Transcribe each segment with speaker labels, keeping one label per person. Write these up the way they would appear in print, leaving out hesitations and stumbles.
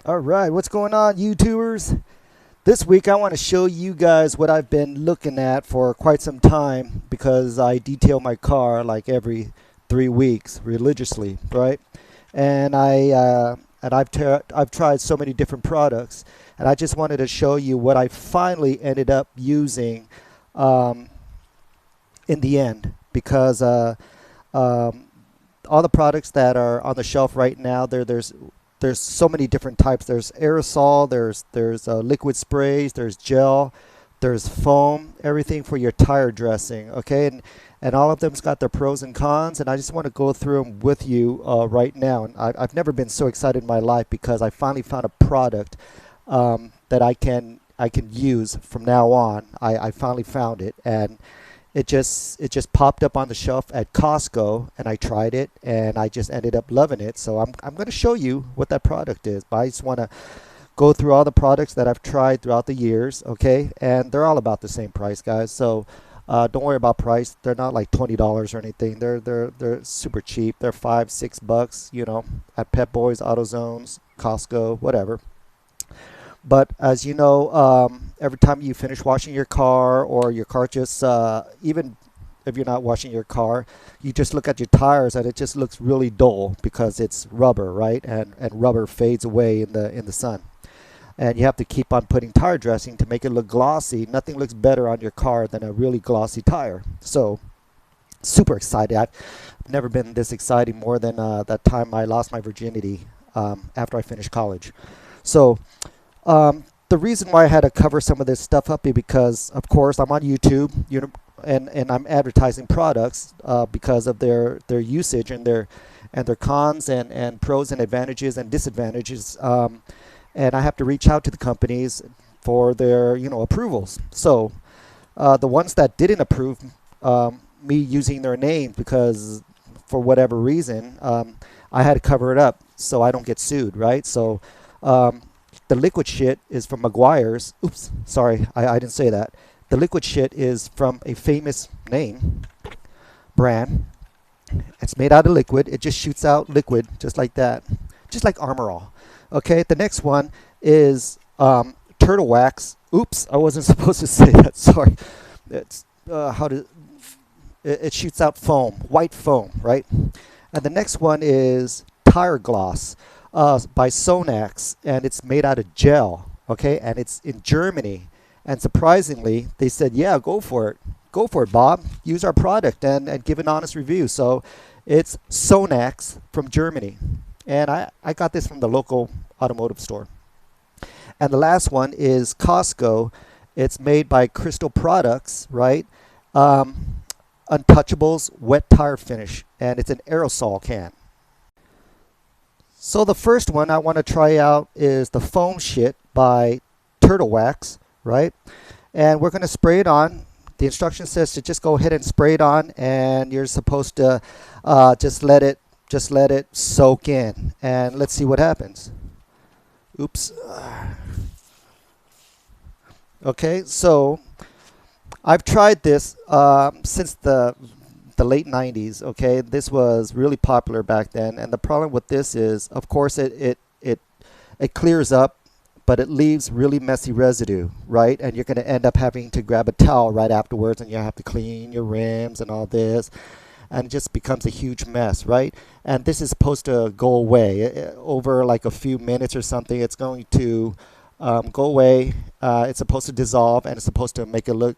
Speaker 1: All right, what's going on, YouTubers? This week I want to show you guys what I've been looking at for quite some time because I detail my car like every 3 weeks religiously, right? And I've tried so many different products, and I just wanted to show you what I finally ended up using um, in the end because um, all the products that are on the shelf right now, there's so many different types. There's aerosol, there's liquid sprays, there's gel, there's foam, everything for your tire dressing. Okay, and all of them's got their pros and cons, and I just want to go through them with you right now. And I've never been so excited in my life because I finally found a product that I can use from now on. I finally found it, and it just popped up on the shelf at Costco, and I tried it, and I just ended up loving it. So I'm going to show you what that product is. But I just want to go through all the products that I've tried throughout the years, okay? And they're all about the same price, guys. So don't worry about price. They're not like $20 or anything. They're super cheap. They're $5, $6, at Pep Boys, AutoZones, Costco, whatever. But as you know, every time you finish washing your car, or your car just, even if you're not washing your car, you just look at your tires and it just looks really dull because it's rubber, right? And rubber fades away in the sun. And you have to keep on putting tire dressing to make it look glossy. Nothing looks better on your car than a really glossy tire. So super excited. I've never been this excited more than that time I lost my virginity after I finished college. So the reason why I had to cover some of this stuff up is because, of course, I'm on YouTube, and I'm advertising products because of their usage and their cons and pros and advantages and disadvantages. And I have to reach out to the companies for their approvals. So the ones that didn't approve me using their name because for whatever reason, I had to cover it up so I don't get sued, right? So the liquid shit is from Meguiar's. Oops, sorry, I didn't say that. The liquid shit is from a famous name brand. It's made out of liquid. It just shoots out liquid just like that, just like Armor All. Okay, the next one is turtle wax. Oops, I wasn't supposed to say that. Sorry. It's how to. It shoots out foam, white foam, right? And the next one is tire gloss by Sonax, and it's made out of gel. Okay, and it's in Germany. And surprisingly, they said, "Yeah, go for it. Go for it, Bob. Use our product and give an honest review." So it's Sonax from Germany. And I got this from the local automotive store. And the last one is Costco. It's made by Crystal Products, right? Untouchables wet tire finish. And it's an aerosol can. So the first one I want to try out is the foam shit by Turtle Wax, right? And we're going to spray it on. The instruction says to just go ahead and spray it on, and you're supposed to just let it soak in, and let's see what happens. Oops. Okay, so I've tried this since the late 90s. Okay, this was really popular back then, and the problem with this is, of course, it clears up, but it leaves really messy residue, right? And you're going to end up having to grab a towel right afterwards, and you have to clean your rims and all this, and it just becomes a huge mess, right? And this is supposed to go away over like a few minutes or something. It's going to go away. It's supposed to dissolve, and it's supposed to make it look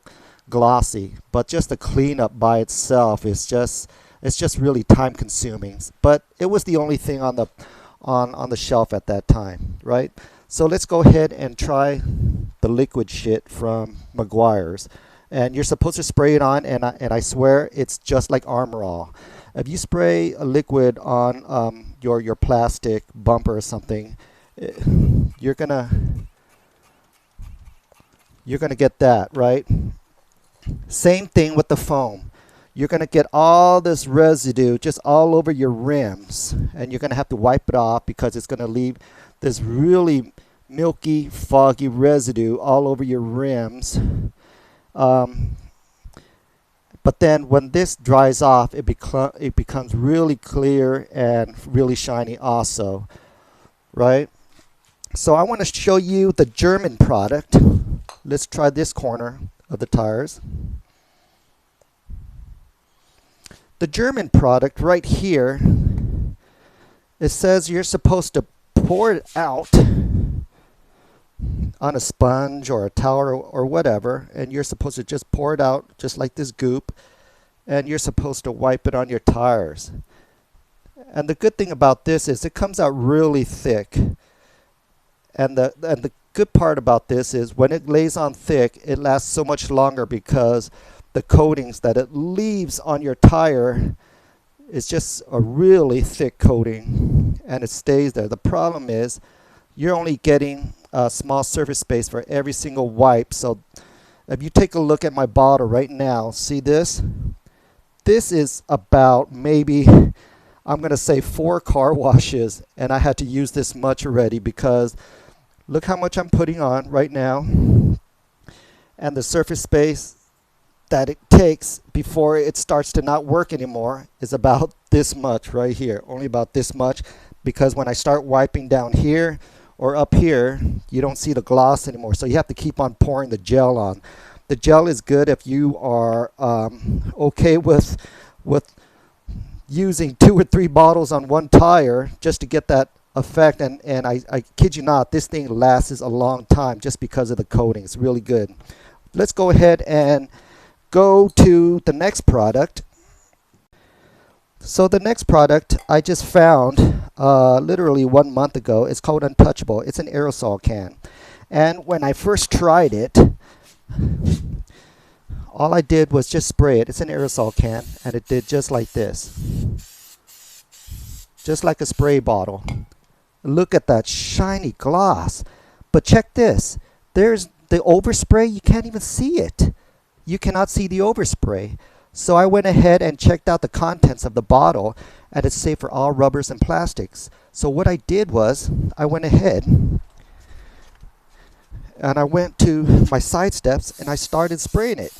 Speaker 1: glossy. But just the cleanup by itself is just it's just really time consuming. But it was the only thing on the shelf at that time, right? So let's go ahead and try the liquid shit from Meguiar's. And you're supposed to spray it on, and I swear it's just like Armor All. If you spray a liquid on your plastic bumper or something, eh, you're gonna you're gonna get that, right? Same thing with the foam. You're gonna get all this residue just all over your rims, and you're gonna have to wipe it off because it's gonna leave this really milky, foggy residue all over your rims. Um, but then when this dries off, it becomes really clear and really shiny also, right? So I want to show you the German product. Let's try this corner of the tires. The German product right here, it says you're supposed to pour it out on a sponge or a towel or whatever, and you're supposed to just pour it out just like this goop, and you're supposed to wipe it on your tires. And the good thing about this is it comes out really thick. And the good part about this is when it lays on thick, it lasts so much longer because the coatings that it leaves on your tire is just a really thick coating, and it stays there. The problem is you're only getting a small surface space for every single wipe. So if you take a look at my bottle right now, see this? This is about maybe, I'm going to say 4 car washes, and I had to use this much already because look how much I'm putting on right now, and the surface space that it takes before it starts to not work anymore is about this much right here, only about this much, because when I start wiping down here or up here, you don't see the gloss anymore, so you have to keep on pouring the gel on. The gel is good if you are okay with using 2 or 3 bottles on one tire just to get that effect, and I kid you not, this thing lasts a long time just because of the coating. It's really good. Let's go ahead and go to the next product. So the next product I just found literally 1 month ago. It's called Untouchable. It's an aerosol can, and when I first tried it, all I did was just spray it. It's an aerosol can, and it did just like this, just like a spray bottle. Look at that shiny gloss. But check this, there's the overspray. You can't even see it. You cannot see the overspray. So I went ahead and checked out the contents of the bottle, and it's safe for all rubbers and plastics. So what I did was I went ahead and I went to my side steps and I started spraying it.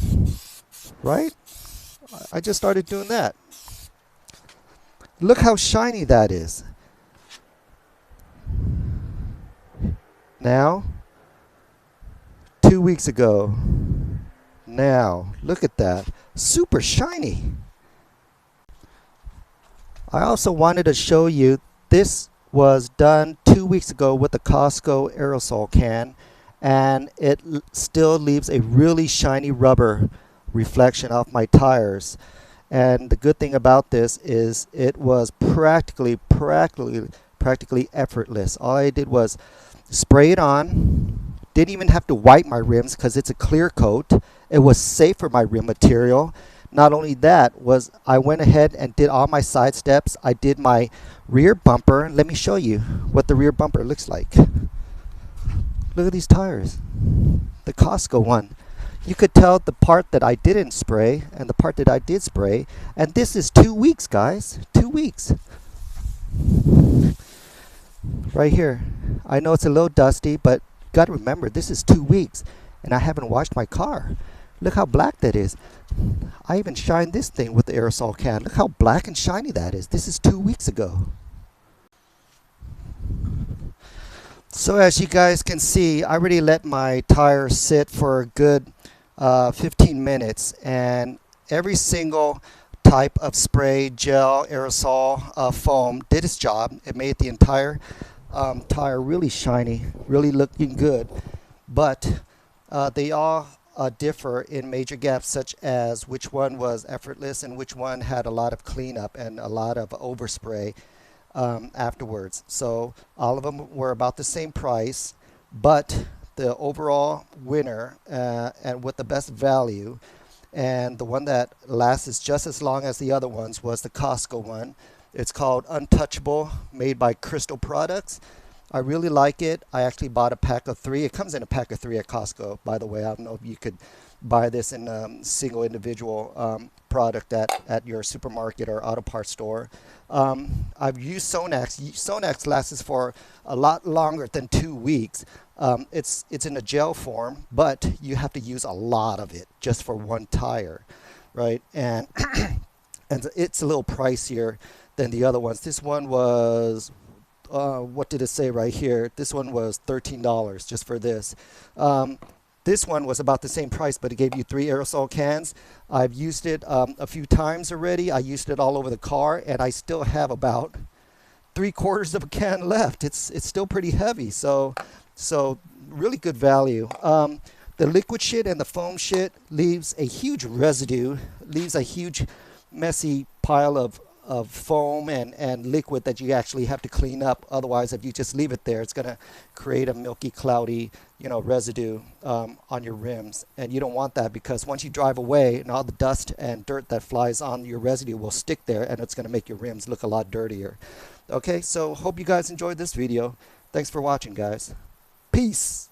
Speaker 1: Right? I just started doing that. Look how shiny that is. Now, 2 weeks ago. Now, look at that. Super shiny. I also wanted to show you, this was done 2 weeks ago with the Costco aerosol can, and it still leaves a really shiny rubber reflection off my tires. And the good thing about this is it was practically effortless. All I did was spray it on. Didn't even have to wipe my rims because it's a clear coat. It was safe for my rim material. Not only that, was I went ahead and did all my side steps. I did my rear bumper. Let me show you what the rear bumper looks like. Look at these tires. The Costco one. You could tell the part that I didn't spray and the part that I did spray. And this is 2 weeks, guys. 2 weeks. Right here. I know it's a little dusty, but you got to remember, this is 2 weeks, and I haven't washed my car. Look how black that is. I even shined this thing with the aerosol can. Look how black and shiny that is. This is 2 weeks ago. So as you guys can see, I already let my tire sit for a good 15 minutes, and every single type of spray, gel, aerosol, foam did its job. It made the entire tire really shiny, really looking good. But they all differ in major gaps, such as which one was effortless and which one had a lot of cleanup and a lot of overspray afterwards. So all of them were about the same price, but the overall winner and with the best value, and the one that lasts just as long as the other ones, was the Costco one. It's called Untouchable, made by Crystal Products. I really like it. I actually bought a pack of 3. It comes in a pack of 3 at Costco, by the way. I don't know if you could buy this in a single individual product at your supermarket or auto parts store. I've used Sonax. Sonax lasts for a lot longer than 2 weeks. It's in a gel form, but you have to use a lot of it just for one tire, right? And and it's a little pricier than the other ones. This one was what did it say right here? This one was $13 just for this. This one was about the same price, but it gave you 3 aerosol cans. I've used it a few times already. I used it all over the car, and I still have about 3/4 of a can left. It's still pretty heavy, so really good value. The liquid shit and the foam shit leaves a huge residue, leaves a huge messy pile of foam and liquid that you actually have to clean up. Otherwise, if you just leave it there, it's going to create a milky, cloudy, residue on your rims. And you don't want that, because once you drive away, and all the dust and dirt that flies on your residue will stick there, and it's going to make your rims look a lot dirtier. Okay, so hope you guys enjoyed this video. Thanks for watching, guys. Peace.